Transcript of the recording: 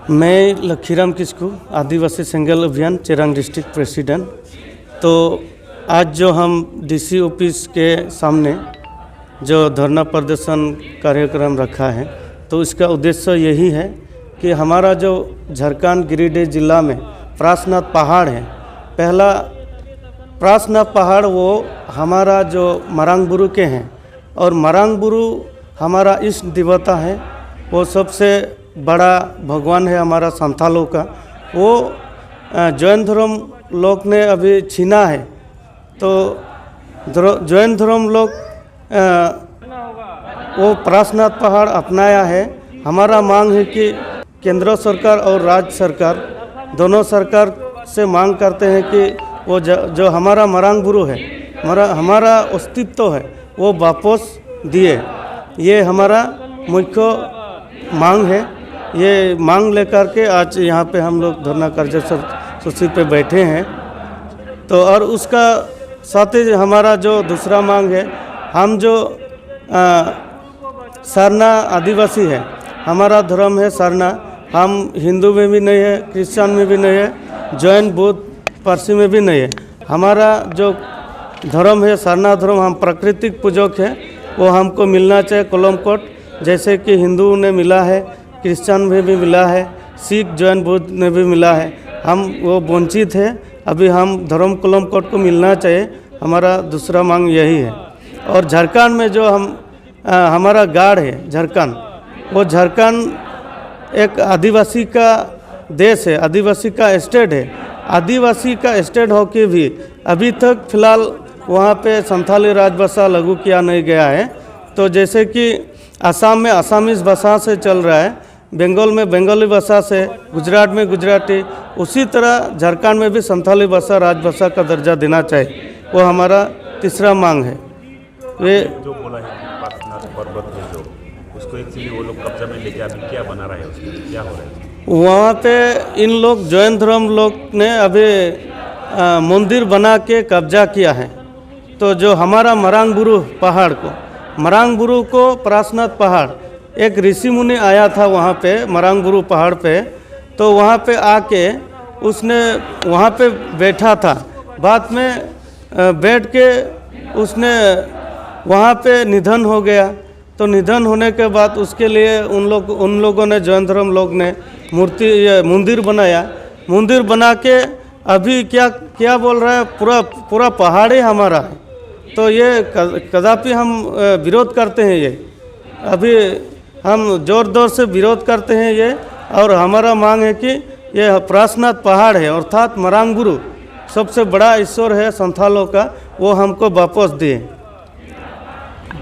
मैं लखीराम किस्कू, आदिवासी सिंगल अभियान Chirang district president. तो आज जो हम डीसी ऑफिस के सामने जो धरना प्रदर्शन कार्यक्रम रखा है, तो इसका उद्देश्य यही है कि हमारा जो झारखंड गिरिडीह जिला में प्रासनाथ पहाड़ है, पहला प्रासनाथ पहाड़ वो हमारा जो मरांग बुरु के हैं, और मरांग बुरु हमारा इष्ट देवता है, वो सबसे बड़ा भगवान है हमारा संथालों का। वो जैन धर्म लोग ने अभी छीना है, तो जैन धर्म लोग वो प्रासनाथ पहाड़ अपनाया है। हमारा मांग है कि केंद्र सरकार और राज्य सरकार दोनों सरकार से मांग करते हैं कि वो जो हमारा मरांग बुरु है, हमारा अस्तित्व है, वो वापस दिए। ये हमारा मुख्य मांग है। ये मांग लेकर के आज यहाँ पे हम लोग धरना कार्यसूची पे बैठे हैं। तो और उसका साथ ही हमारा जो दूसरा मांग है, हम जो सरना आदिवासी है, हमारा धर्म है सरना। हम हिंदू में भी नहीं है, क्रिश्चियन में भी नहीं है, जैन बौद्ध पारसी में भी नहीं है। हमारा जो धर्म है सरना धर्म, हम प्राकृतिक पूजक है, वो हमको मिलना चाहिए कॉलम कोड, जैसे कि हिंदू ने मिला है, क्रिश्चियन में भी मिला है, सिख जैन बौद्ध ने भी मिला है। हम वो वंचित है, अभी हम धर्म कॉलम कोड को मिलना चाहिए। हमारा दूसरा मांग यही है। और झारखंड में जो हमारा गाढ़ है झारखंड, वो झारखंड एक आदिवासी का देश है, आदिवासी का स्टेट है। आदिवासी का स्टेट होके भी अभी तक फिलहाल वहाँ पे संथाली राजभाषा लागू किया नहीं गया है। तो जैसे कि असम में आसामीज भाषा से चल रहा है, बंगाल में बंगाली भाषा से, गुजरात में गुजराती, उसी तरह झारखंड में भी संथाली भाषा राजभाषा का दर्जा देना चाहिए। वो हमारा तीसरा मांग है। वे जो बोला है पासनाथ पर्वत में जो उसको एक्चुअली वो लोग कब्जा में लेके अभी क्या बना रहा है, उसमें क्या हो रहा है? वहाँ पे इन लोग जैन धर्म लोग ने अभी मंदिर बना के कब्जा किया है। तो जो हमारा मरांग बुरु पहाड़ को, मरांग बुरु को प्रासनाथ पहाड़, एक ऋषि मुनि आया था वहाँ पे मरांग बुरु पहाड़ पे, तो वहाँ पे आके उसने वहाँ पे बैठा था। बाद में बैठ के उसने वहाँ पे निधन हो गया। तो निधन होने के बाद उसके लिए उन लोगों ने, जैन धर्म लोग ने मंदिर बनाया। मंदिर बना के अभी क्या बोल रहा है, पूरा पहाड़ ही हमारा है। तो ये कदापि हम विरोध करते हैं। ये अभी हम जोर जोर से विरोध करते हैं ये। और हमारा मांग है कि ये प्रासनाथ पहाड़ है, अर्थात मरांग बुरु सबसे बड़ा ईश्वर है संथालों का, वो हमको वापस दिए।